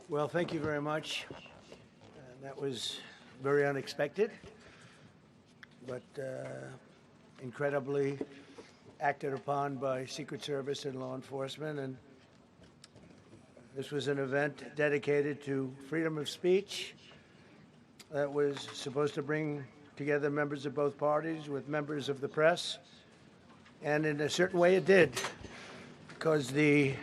Well, thank you very much. That was very unexpected, but incredibly acted upon by Secret Service and law enforcement. And this was an event dedicated to freedom of speech that was supposed to bring together members of both parties with members of the press. And in a certain way it did, because the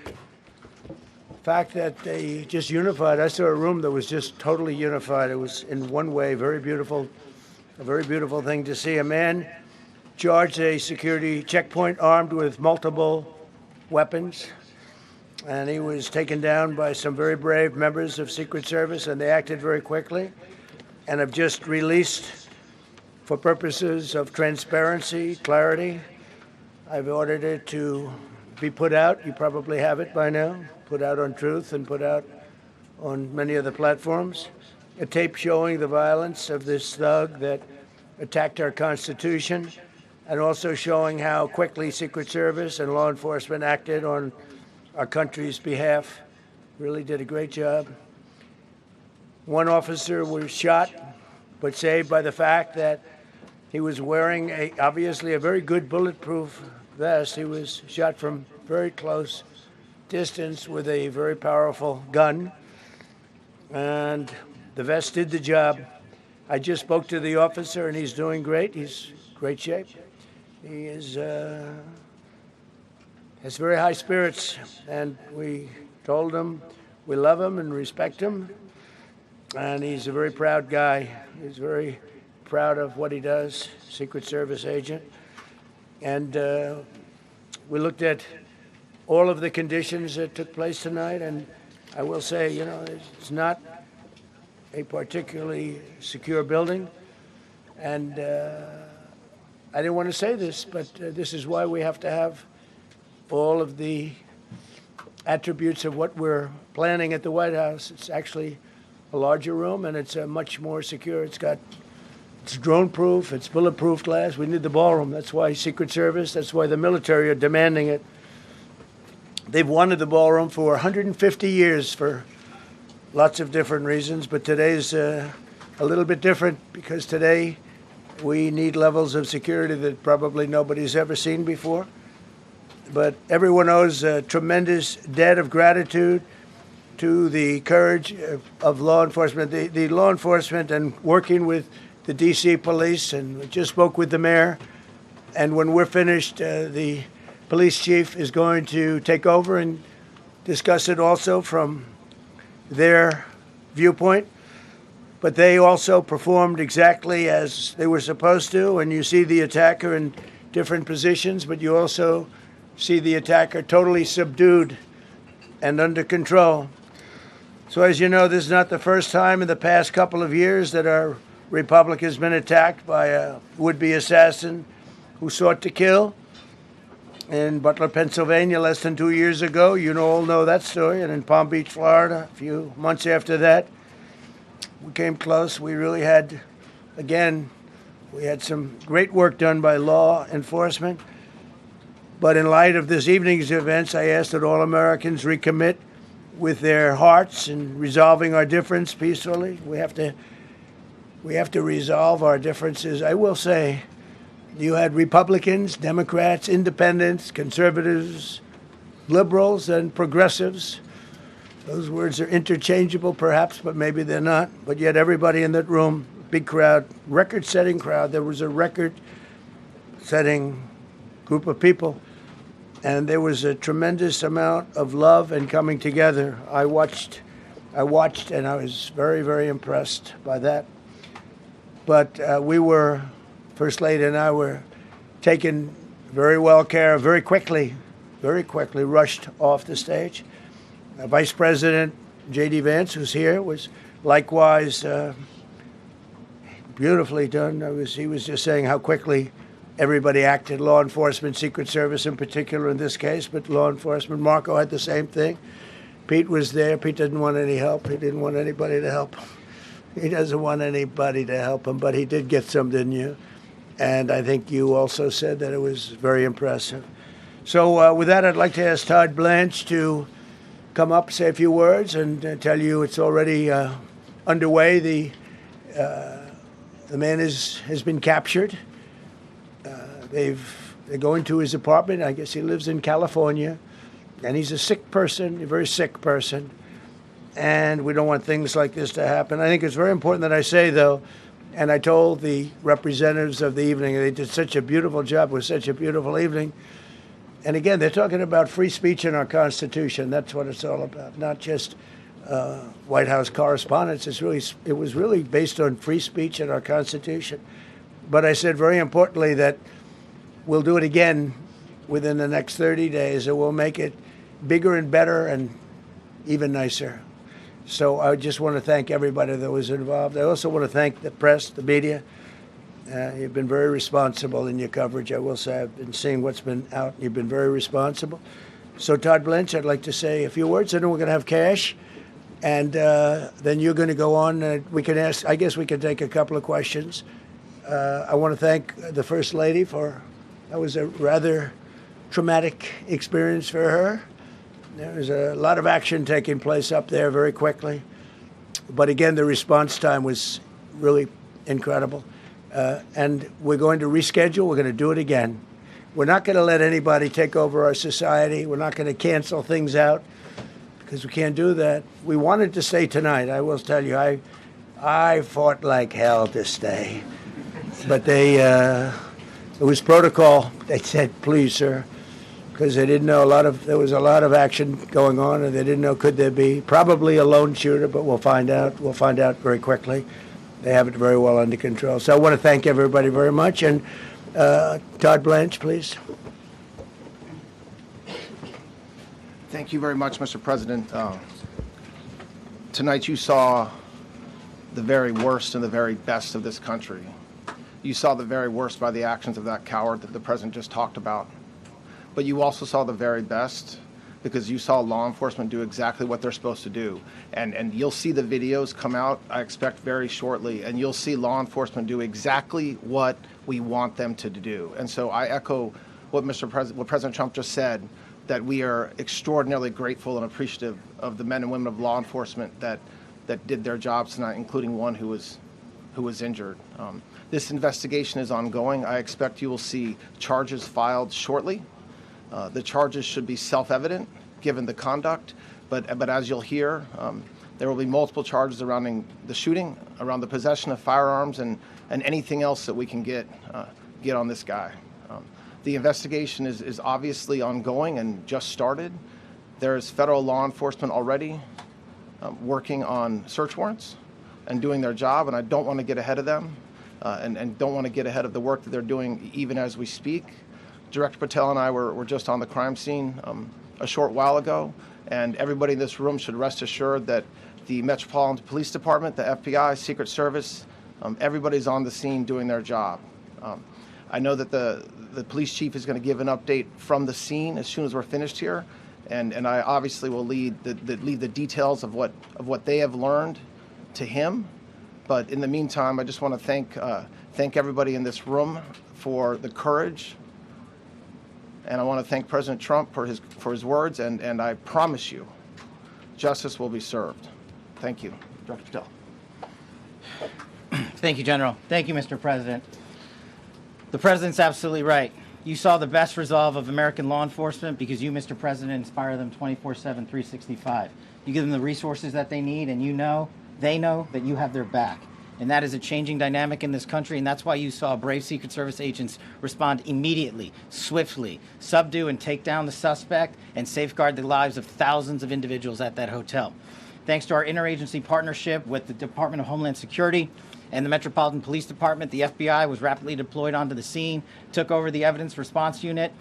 fact that they just unified, I saw a room that was just totally unified. It was in one way very beautiful, a very beautiful thing to see. A man charged a security checkpoint armed with multiple weapons, and he was taken down by some very brave members of Secret Service, and they acted very quickly and have just released, for purposes of transparency, clarity, I've ordered it to be put out. You probably have it by now. Put out on Truth and put out on many other platforms. A tape showing the violence of this thug that attacked our Constitution, and also showing how quickly Secret Service and law enforcement acted on our country's behalf. Really did a great job. One officer was shot, but saved by the fact that he was wearing obviously a very good bulletproof vest. He was shot from very close distance with a very powerful gun, and the vest did the job. I just spoke to the officer, and he's doing great. He's in great shape. He has very high spirits, and we told him we love him and respect him, and he's a very proud guy. He's very proud of what he does, Secret Service agent. And we looked at all of the conditions that took place tonight, and I will say, it's not a particularly secure building, and I didn't want to say this, but this is why we have to have all of the attributes of what we're planning at the White House. It's actually a larger room, and it's much more secure. It's drone-proof, it's bulletproof glass. We need the ballroom. That's why Secret Service, that's why the military are demanding it. They've wanted the ballroom for 150 years for lots of different reasons, but today's a little bit different, because today we need levels of security that probably nobody's ever seen before. But everyone owes a tremendous debt of gratitude to the courage of law enforcement, the law enforcement, and working with the D.C. police, and we just spoke with the mayor. And when we're finished, the police chief is going to take over and discuss it also from their viewpoint. But they also performed exactly as they were supposed to, and you see the attacker in different positions, but you also see the attacker totally subdued and under control. So as you know, this is not the first time in the past couple of years that our republic has been attacked by a would-be assassin who sought to kill. In Butler, Pennsylvania, less than 2 years ago, you all know that story. And in Palm Beach, Florida, a few months after that, we came close. We really had, again, we had some great work done by law enforcement. But in light of this evening's events, I asked that all Americans recommit with their hearts in resolving our difference peacefully. We have to resolve our differences. I will say, you had Republicans, Democrats, independents, conservatives, liberals, and progressives. Those words are interchangeable, perhaps, but maybe they're not. But yet everybody in that room, big crowd, record-setting crowd. There was a record-setting group of people, and there was a tremendous amount of love and coming together. I watched, and I was very, very impressed by that. But First Lady and I were taken very well care of, very quickly rushed off the stage. Vice President J.D. Vance, who's here, was likewise beautifully done. He was just saying how quickly everybody acted, law enforcement, Secret Service in particular in this case, but law enforcement. Marco had the same thing. Pete was there. Pete didn't want any help. He didn't want anybody to help him. He doesn't want anybody to help him, but he did get some, didn't you? And I think you also said that it was very impressive. So with that, I'd like to ask Todd Blanche to come up, say a few words, and tell you it's already underway. The man has been captured. They're going to his apartment. I guess he lives in California, and he's a sick person, a very sick person. And we don't want things like this to happen. I think it's very important that I say, though, and I told the representatives of the evening, they did such a beautiful job. It was such a beautiful evening. And again, they're talking about free speech in our Constitution. That's what it's all about, not just White House correspondents. It was really based on free speech in our Constitution. But I said very importantly that we'll do it again within the next 30 days, and we'll make it bigger and better and even nicer. So I just want to thank everybody that was involved. I also want to thank the press, the media. You've been very responsible in your coverage. I will say I've been seeing what's been out. You've been very responsible. So Todd Blanche, I'd like to say a few words, and then we're going to have cash. And then you're going to go on. We can ask, I guess we can take a couple of questions. I want to thank the First Lady that was a rather traumatic experience for her. There was a lot of action taking place up there very quickly. But again, the response time was really incredible. And we're going to reschedule. We're going to do it again. We're not going to let anybody take over our society. We're not going to cancel things out because we can't do that. We wanted to stay tonight. I will tell you, I fought like hell to stay. But it was protocol. They said, please, sir, because they didn't know there was a lot of action going on, and they didn't know could there be probably a lone shooter, but we'll find out. We'll find out very quickly. They have it very well under control. So I want to thank everybody very much. And Todd Blanche, please. Thank you very much, Mr. President. Tonight you saw the very worst and the very best of this country. You saw the very worst by the actions of that coward that the President just talked about. But you also saw the very best because you saw law enforcement do exactly what they're supposed to do. And you'll see the videos come out, I expect, very shortly, and you'll see law enforcement do exactly what we want them to do. And so I echo what what President Trump just said, that we are extraordinarily grateful and appreciative of the men and women of law enforcement that did their jobs tonight, including one who was injured. This investigation is ongoing. I expect you will see charges filed shortly. The charges should be self-evident given the conduct, but as you'll hear, there will be multiple charges surrounding the shooting, around the possession of firearms, and anything else that we can get on this guy. The investigation is obviously ongoing and just started. There's federal law enforcement already working on search warrants and doing their job, and I don't want to get ahead of them and don't want to get ahead of the work that they're doing even as we speak. Director Patel and I were just on the crime scene a short while ago, and everybody in this room should rest assured that the Metropolitan Police Department, the FBI, Secret Service, everybody's on the scene doing their job. I know that the police chief is going to give an update from the scene as soon as we're finished here, and I obviously will leave the details of what they have learned to him. But in the meantime, I just want to thank everybody in this room for the courage. And I want to thank President Trump for his words, and I promise you, justice will be served. Thank you. Dr. Patel. Thank you, General. Thank you, Mr. President. The President's absolutely right. You saw the best resolve of American law enforcement because you, Mr. President, inspire them 24/7, 365. You give them the resources that they need, and they know that you have their back. And that is a changing dynamic in this country, and that's why you saw brave Secret Service agents respond immediately, swiftly, subdue and take down the suspect, and safeguard the lives of thousands of individuals at that hotel. Thanks to our interagency partnership with the Department of Homeland Security and the Metropolitan Police Department, the FBI was rapidly deployed onto the scene, took over the evidence response unit,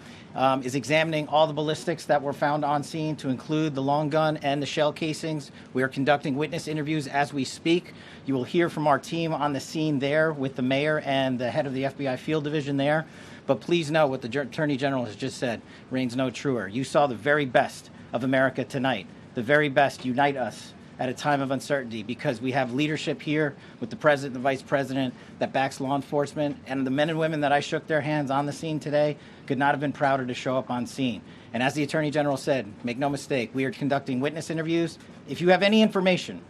is examining all the ballistics that were found on scene to include the long gun and the shell casings. We are conducting witness interviews as we speak. You will hear from our team on the scene there with the mayor and the head of the FBI field division there. But please know what the Attorney General has just said reigns no truer. You saw the very best of America tonight. The very best unite us at a time of uncertainty, because we have leadership here with the president and the vice president that backs law enforcement, and the men and women that I shook their hands on the scene today could not have been prouder to show up on scene. And as the Attorney General said, make no mistake, we are conducting witness interviews. If you have any information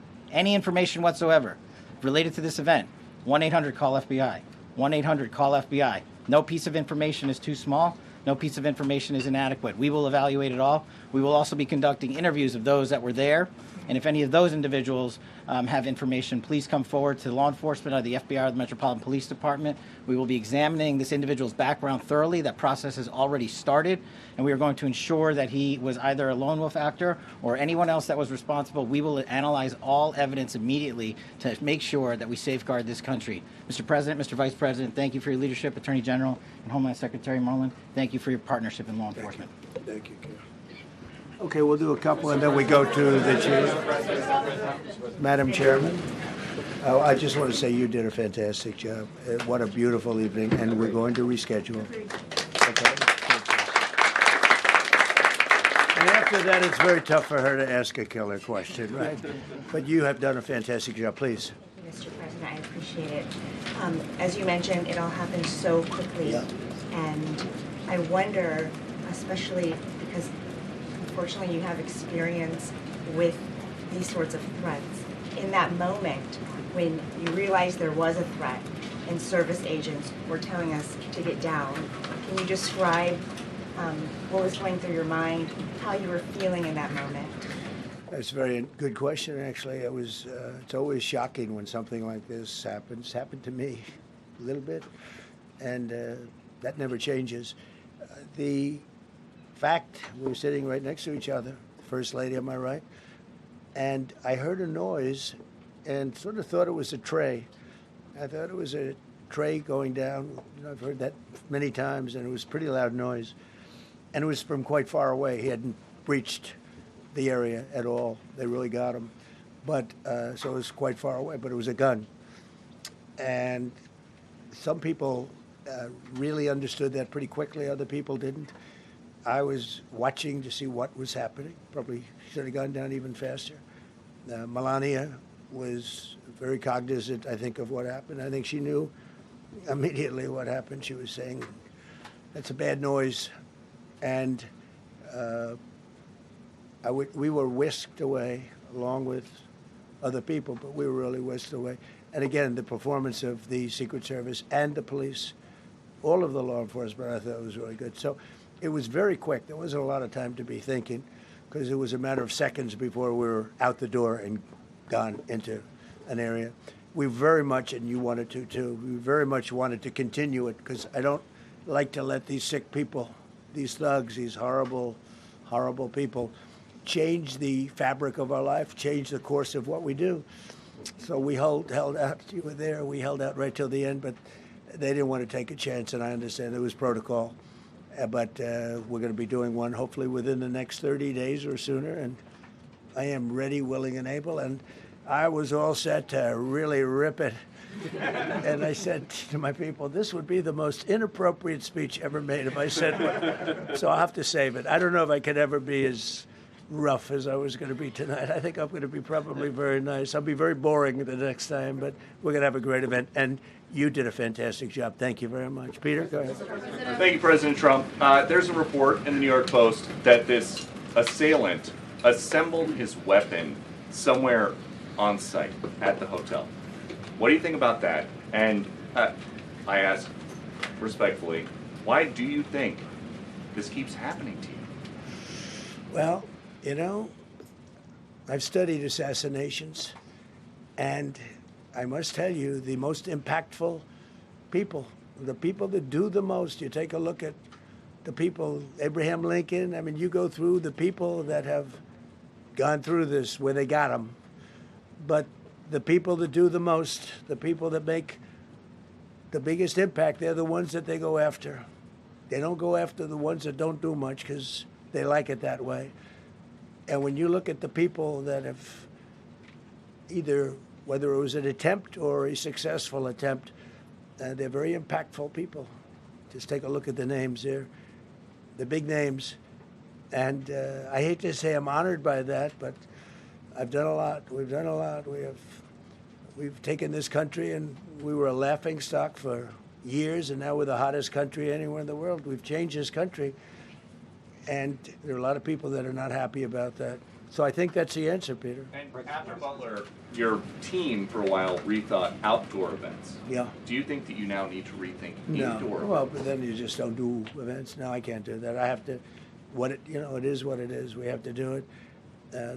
whatsoever related to this event, 1-800-CALL-FBI, 1-800-CALL-FBI. No piece of information is too small. No piece of information is inadequate. We will evaluate it all. We will also be conducting interviews of those that were there. And if any of those individuals have information, please come forward to law enforcement or the FBI or the Metropolitan Police Department. We will be examining this individual's background thoroughly. That process has already started, and we are going to ensure that he was either a lone wolf actor or anyone else that was responsible. We will analyze all evidence immediately to make sure that we safeguard this country. Mr. President, Mr. Vice President, thank you for your leadership. Attorney General and Homeland Secretary Marlin, thank you for your partnership in law enforcement. Thank you, Ken. Okay, we'll do a couple, and then we go to the chief. Madam Chairman, I just want to say you did a fantastic job. What a beautiful evening, and we're going to reschedule. Okay. And after that, it's very tough for her to ask a killer question, right? But you have done a fantastic job. Please. Mr. President, I appreciate it. As you mentioned, it all happened so quickly, and I wonder, especially because unfortunately you have experience with these sorts of threats. In that moment, when you realized there was a threat and service agents were telling us to get down, can you describe what was going through your mind, how you were feeling in that moment? That's a very good question, actually. It's always shocking when something like this happens. It's happened to me a little bit, and that never changes. The fact, we were sitting right next to each other, First Lady on my right, and I heard a noise and sort of thought it was a tray. I thought it was a tray going down. You know, I've heard that many times, and it was a pretty loud noise. And it was from quite far away. He hadn't breached the area at all. They really got him. But so it was quite far away, but it was a gun. And some people really understood that pretty quickly. Other people didn't. I was watching to see what was happening. Probably should have gone down even faster. Melania was very cognizant, I think, of what happened. I think she knew immediately what happened. She was saying, that's a bad noise. And we were whisked away along with other people, but we were really whisked away. And again, the performance of the Secret Service and the police, all of the law enforcement, I thought was really good. So it was very quick. There wasn't a lot of time to be thinking, because it was a matter of seconds before we were out the door and gone into an area. We very much, and you wanted to too, we very much wanted to continue it, because I don't like to let these sick people, these thugs, these horrible, horrible people, change the fabric of our life, change the course of what we do. So we held out. You were there. We held out right till the end, but they didn't want to take a chance, and I understand there was protocol. But we're going to be doing one hopefully within the next 30 days or sooner, and I am ready, willing, and able. And I was all set to really rip it. And I said to my people, this would be the most inappropriate speech ever made if I said one. So I'll have to save it. I don't know if I could ever be as rough as I was going to be tonight. I think I'm going to be probably very nice. I'll be very boring the next time, but we're going to have a great event. And you did a fantastic job. Thank you very much. Peter, go ahead. Thank you, President Trump. There's a report in the New York Post that this assailant assembled his weapon somewhere on site at the hotel. What do you think about that? And I ask respectfully, why do you think this keeps happening to you? Well, you know, I've studied assassinations, and I must tell you, the most impactful people, the people that do the most, you take a look at the people, Abraham Lincoln, I mean, you go through the people that have gone through this where they got them. But the people that do the most, the people that make the biggest impact, they're the ones that they go after. They don't go after the ones that don't do much because they like it that way. And when you look at the people that have either, whether it was an attempt or a successful attempt, they're very impactful people. Just take a look at the names there, the big names. And I hate to say I'm honored by that, but I've done a lot. We've done a lot. We've taken this country, and we were a laughing stock for years, and now we're the hottest country anywhere in the world. We've changed this country, and there are a lot of people that are not happy about that. So I think that's the answer, Peter. And after Butler, your team for a while rethought outdoor events. Yeah. Do you think that you now need to rethink No. indoor Well, events? but then you just don't do events. No, I can't do that. I have to. It is what it is. We have to do it.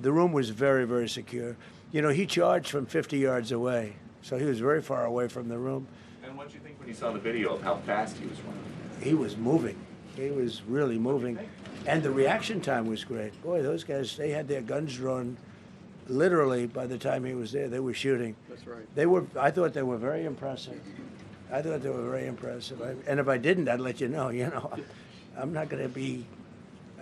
The room was very, very secure. He charged from 50 yards away, so he was very far away from the room. And what did you think when you saw the video of how fast he was running? He was moving. He was really moving. And the reaction time was great. Boy, those guys, they had their guns drawn literally by the time he was there. They were shooting. That's right. I thought they were very impressive. And if I didn't, I'd let you know, I'm not going to be,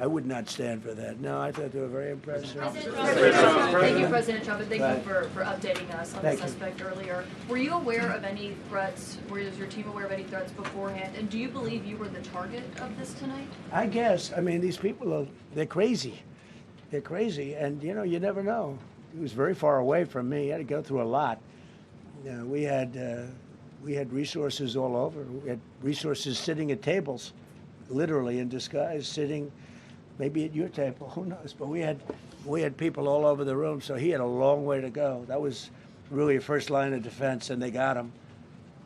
I would not stand for that. No, I thought they were very impressive. Thank you, President Trump, and thank you for updating us on the Thank you. suspect earlier. Were you aware of any threats? Was your team aware of any threats beforehand? And do you believe you were the target of this tonight? I guess. I mean, these people they're crazy. They're crazy, and you never know. He was very far away from me. He had to go through a lot. We had resources all over. We had resources sitting at tables, literally in disguise, sitting maybe at your table. Who knows? But we had people all over the room, so he had a long way to go. That was really a first line of defense, and they got him.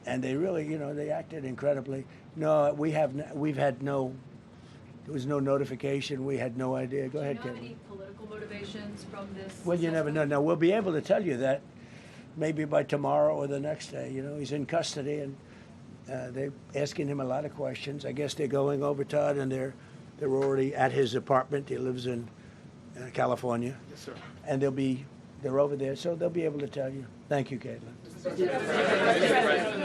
And they really, they acted incredibly. No, there was no notification. We had no idea. Go ahead, Do you know Kevin. any political motivations from this? Well, you never know. Now, we'll be able to tell you that maybe by tomorrow or the next day. He's in custody, and they're asking him a lot of questions. I guess they're going over, Todd, and they're already at his apartment. He lives in California. Yes, sir. And they're over there, so they'll be able to tell you. Thank you, Caitlin.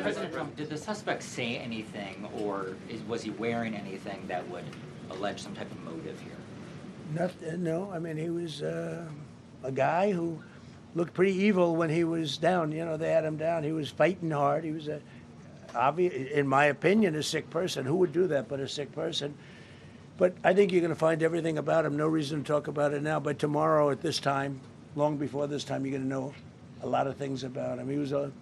President Trump, did the suspect say anything, or was he wearing anything that would allege some type of motive here? No, I mean, he was a guy who looked pretty evil when he was down. They had him down. He was fighting hard. He was, in my opinion, a sick person. Who would do that but a sick person? But I think you're going to find everything about him. No reason to talk about it now. But tomorrow at this time, long before this time, you're going to know a lot of things about him.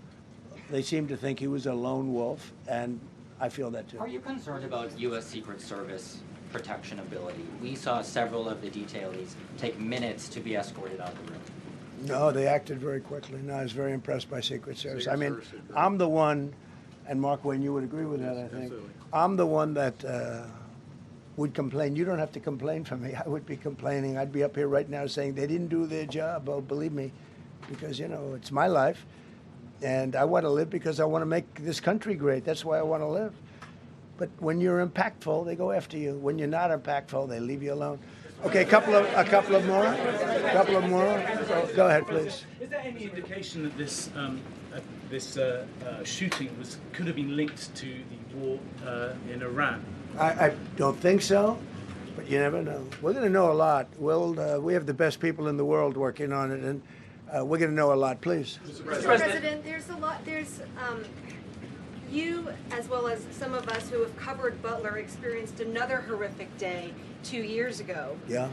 They seem to think he was a lone wolf, and I feel that too. Are you concerned about U.S. Secret Service protection ability? We saw several of the detailees take minutes to be escorted out the room. No, they acted very quickly. No, I was very impressed by Secret Service. I mean, I'm the one, and Mark Wayne, you would agree with that, I think. Absolutely. I'm the one that would complain. You don't have to complain for me. I would be complaining. I'd be up here right now saying they didn't do their job. Oh, believe me, because, it's my life, and I want to live because I want to make this country great. That's why I want to live. But when you're impactful, they go after you. When you're not impactful, they leave you alone. Okay, a couple of more. Go ahead, please. Is there any indication that this shooting could have been linked to the war in Iran? I don't think so, but you never know. We're going to know a lot. We have the best people in the world working on it, and we're going to know a lot. Please. Mr. President, there's a lot. You, as well as some of us who have covered Butler, experienced another horrific day 2 years ago. Yeah.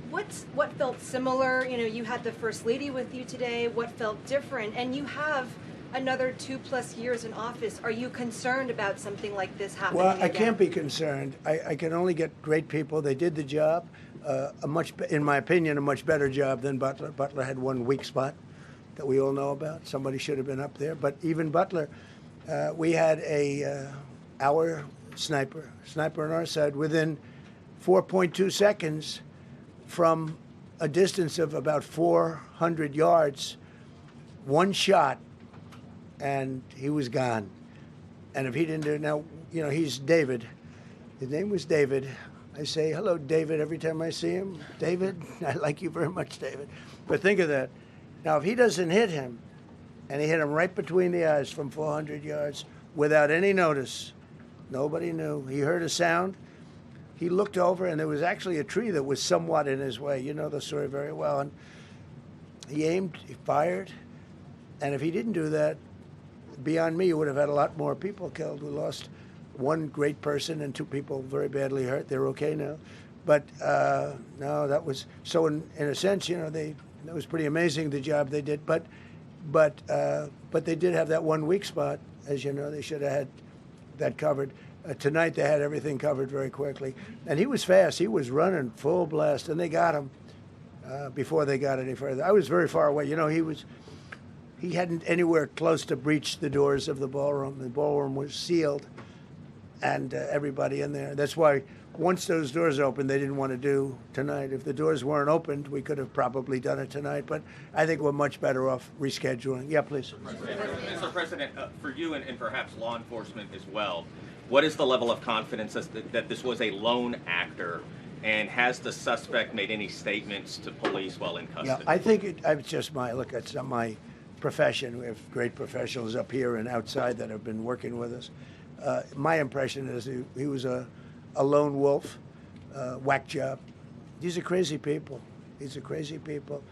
What felt similar? You had the First Lady with you today. What felt different? And you have another 2+ years in office. Are you concerned about something like this happening Well, I again? can't be concerned. I can only get great people. They did the job, in my opinion, a much better job than Butler. Butler had one weak spot that we all know about. Somebody should have been up there. But even Butler, we had our sniper on our side within 4.2 seconds from a distance of about 400 yards, one shot, and he was gone. And if he didn't do it, now, he's David. His name was David. I say, hello, David, every time I see him. David, I like you very much, David. But think of that. Now, if he doesn't hit him, and he hit him right between the eyes from 400 yards without any notice, nobody knew. He heard a sound. He looked over, and there was actually a tree that was somewhat in his way. You know the story very well. And he aimed, he fired, and if he didn't do that, beyond me, you would have had a lot more people killed. We lost one great person and 2 people very badly hurt. They're okay now. But no, that was so. In a sense, they It was pretty amazing the job they did. But they did have that one weak spot, as you know. They should have had that covered. Tonight they had everything covered very quickly, and he was fast. He was running full blast, and they got him before they got any further. I was very far away. You know, he hadn't anywhere close to breached the doors of the ballroom. The ballroom was sealed, and everybody in there. That's why once those doors opened, they didn't want to do tonight. If the doors weren't opened, we could have probably done it tonight. But I think we're much better off rescheduling. Yeah, please. Mr. President, for you and perhaps law enforcement as well, what is the level of confidence that this was a lone actor, and has the suspect made any statements to police while in custody? Yeah, I think it's just it's not my profession. We have great professionals up here and outside that have been working with us. My impression is he was a lone wolf, whack job. These are crazy people. These are crazy people,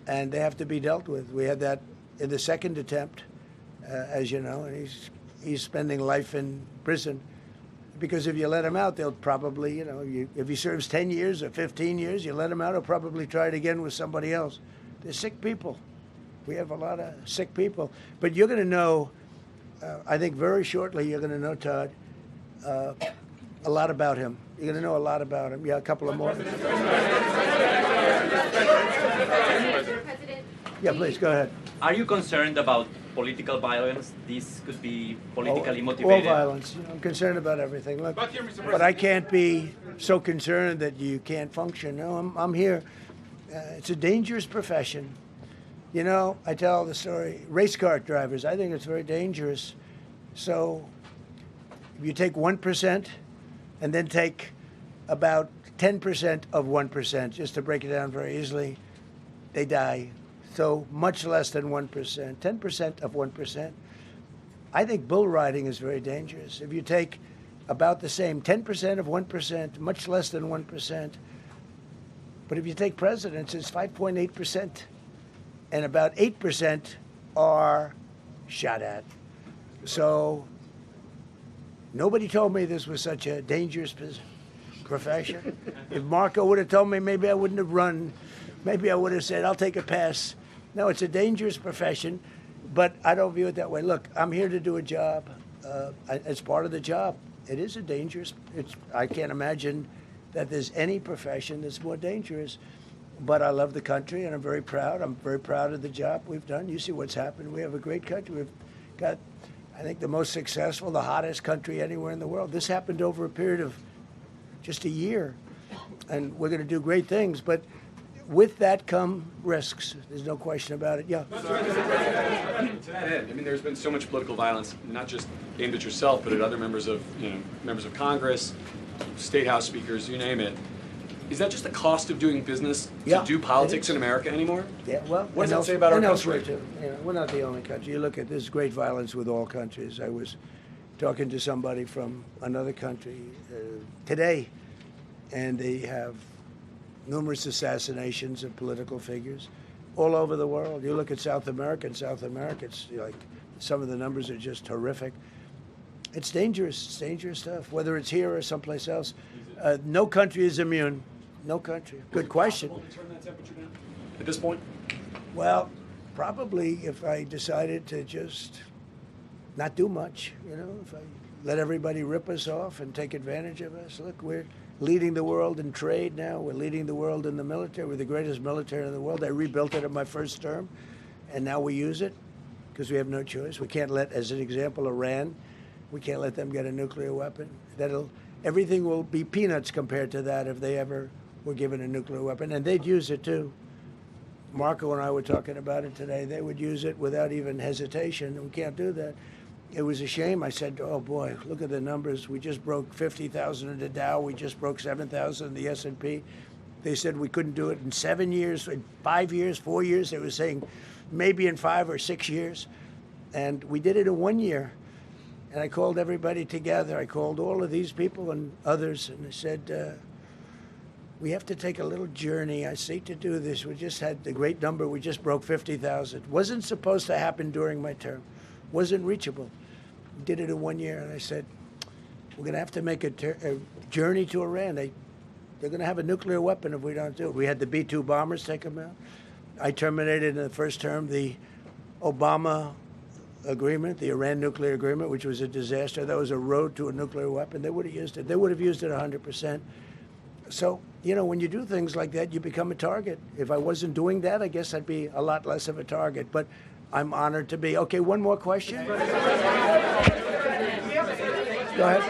and they have to be dealt with. We had that in the second attempt, as you know, and he's spending life in prison. Because if you let him out, they'll probably, if he serves 10 years or 15 years, you let him out, he'll probably try it again with somebody else. They're sick people. We have a lot of sick people. But you're going to know, I think very shortly, you're going to know, Todd, a lot about him. You're going to know a lot about him. Yeah, a couple of more. Yeah, please, go ahead. Are you concerned about political violence? This could be politically motivated. All violence. I'm concerned about everything. Look, but I can't be so concerned that you can't function. No, I'm here. It's a dangerous profession. You know, I tell the story. Race car drivers, I think it's very dangerous. So if you take 1% and then take about 10% of 1%, just to break it down very easily, they die. So much less than 1%, 10% of 1%. I think bull riding is very dangerous. If you take about the same, 10% of 1%, much less than 1%. But if you take presidents, it's 5.8%. And about 8% are shot at. So nobody told me this was such a dangerous profession. If Marco would have told me, maybe I wouldn't have run. Maybe I would have said, I'll take a pass. No, it's a dangerous profession, but I don't view it that way. Look, I'm here to do a job. As part of the job, it is a dangerous. I can't imagine that there's any profession that's more dangerous. But I love the country, and I'm very proud. I'm very proud of the job we've done. You see what's happened. We have a great country. We've got, I think, the most successful, the hottest country anywhere in the world. This happened over a period of just a year, and we're going to do great things. But with that come risks. There's no question about it. Yeah. To that end, I mean, there's been so much political violence, not just aimed at yourself, but at other members of Congress, state house speakers, you name it. Is that just the cost of doing business to do politics in America anymore? Yeah. Well, what does that say about our country? Elsewhere too. We're not the only country. You look at this great violence with all countries. I was talking to somebody from another country today, and they have numerous assassinations of political figures all over the world. You look at South America, it's like some of the numbers are just horrific. It's dangerous. It's dangerous stuff, whether it's here or someplace else. No country is immune. No country. Good question. Is it possible to turn that temperature down at this point? Well, probably if I decided to just not do much, if I let everybody rip us off and take advantage of us. Look, we're leading the world in trade now. We're leading the world in the military. We're the greatest military in the world. I rebuilt it in my first term, and now we use it because we have no choice. We can't let, as an example, Iran, we can't let them get a nuclear weapon. Everything will be peanuts compared to that if they ever were given a nuclear weapon, and they'd use it too. Marco and I were talking about it today. They would use it without even hesitation. We can't do that. It was a shame. I said, oh boy, look at the numbers. We just broke 50,000 in the Dow. We just broke 7,000 in the S&P. They said we couldn't do it in 7 years, in 5 years, 4 years. They were saying maybe in 5 or 6 years. And we did it in 1 year. And I called everybody together. I called all of these people and others, and I said, we have to take a little journey. I say to do this. We just had the great number. We just broke 50,000. Wasn't supposed to happen during my term. Wasn't reachable. We did it in 1 year. And I said, we're going to have to make a journey to Iran. They're going to have a nuclear weapon if we don't do it. We had the B-2 bombers take them out. I terminated in the first term the Obama agreement, the Iran nuclear agreement, which was a disaster. That was a road to a nuclear weapon. They would have used it. They would have used it 100%. So, when you do things like that, you become a target. If I wasn't doing that, I guess I'd be a lot less of a target. But I'm honored to be. Okay, one more question. Go ahead.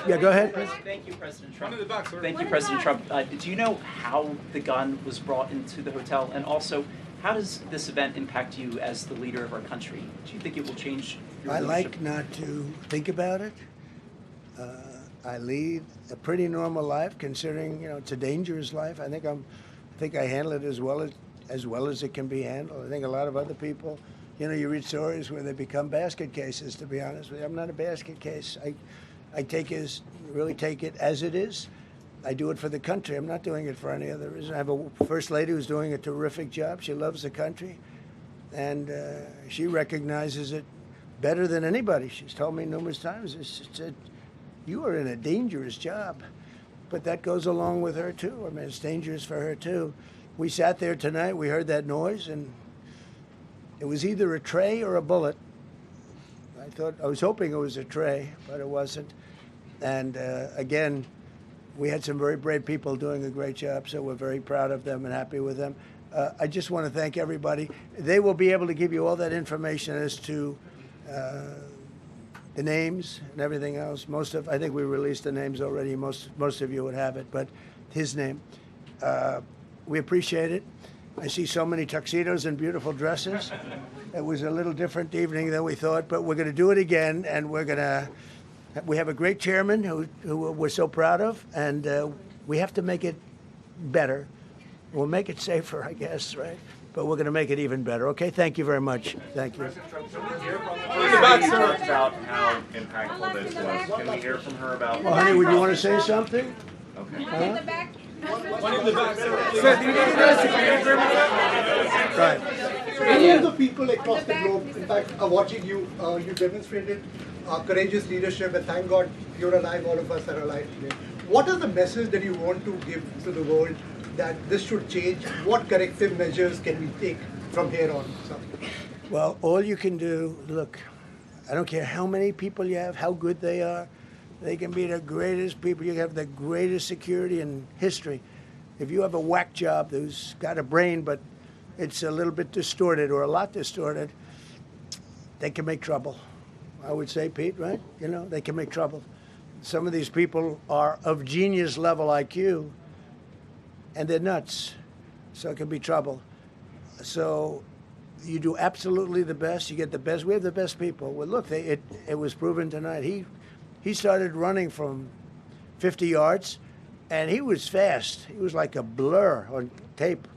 Yeah, go ahead. Thank you, President Trump. Thank you, President Trump. Do you know how the gun was brought into the hotel? And also, how does this event impact you as the leader of our country? Do you think it will change your I leadership? like not to think about it. I lead a pretty normal life, considering it's a dangerous life. I think I handle it as well as it can be handled. I think a lot of other people, you read stories where they become basket cases. To be honest with you, I'm not a basket case. I really take it as it is. I do it for the country. I'm not doing it for any other reason. I have a first lady who's doing a terrific job. She loves the country, and she recognizes it better than anybody. She's told me numerous times. She said, "You are in a dangerous job," but that goes along with her too. I mean, it's dangerous for her too. We sat there tonight. We heard that noise, and it was either a tray or a bullet. I was hoping it was a tray, but it wasn't. And again, we had some very brave people doing a great job, so we're very proud of them and happy with them. I just want to thank everybody. They will be able to give you all that information as to the names and everything else. I think we released the names already. Most of you would have it, but his name. We appreciate it. I see so many tuxedos and beautiful dresses. It was a little different evening than we thought, but we're going to do it again, and we have a great chairman who we're so proud of, and we have to make it better. We'll make it safer, I guess, right? But we're going to make it even better. Okay, thank you very much. Thank you. President Trump, can we hear from the first lady about how impactful this was? Can we hear from her about? Well, honey, would you want to say something? Okay. Huh? One in the back, sir. Right. Millions of people across the globe, in fact, are watching you. You demonstrated courageous leadership, and thank God you're alive. All of us are alive today. What is the message that you want to give to the world that this should change? What corrective measures can we take from here on? Well, all you can do, look, I don't care how many people you have, how good they are. They can be the greatest people. You have the greatest security in history. If you have a whack job who's got a brain, but it's a little bit distorted or a lot distorted, they can make trouble. I would say, Pete, right? They can make trouble. Some of these people are of genius level IQ, and they're nuts. So it can be trouble. So you do absolutely the best. You get the best. We have the best people. Well, look, it was proven tonight. He started running from 50 yards, and he was fast. He was like a blur on tape.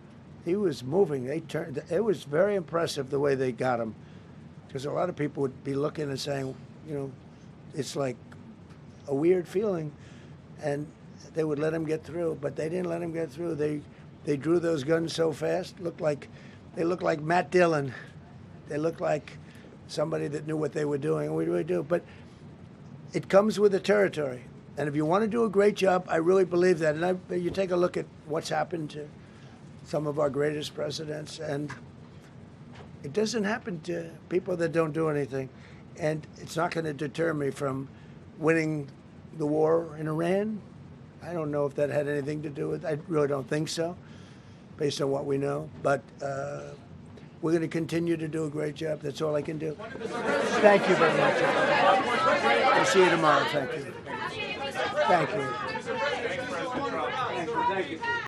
He was moving. It was very impressive the way they got him, because a lot of people would be looking and saying, it's like a weird feeling, and they would let him get through, but they didn't let him get through. They drew those guns so fast. They looked like Matt Dillon. They looked like somebody that knew what they were doing, and we really do. But it comes with the territory. And if you want to do a great job, I really believe that. And you take a look at what's happened to some of our greatest presidents, and it doesn't happen to people that don't do anything. And it's not going to deter me from winning the war in Iran. I don't know if that had anything to do with it. I really don't think so, based on what we know. But we're going to continue to do a great job. That's all I can do. Thank you very much. We'll see you tomorrow. Thank you. Thank you. Thanks, President Trump. Thank you.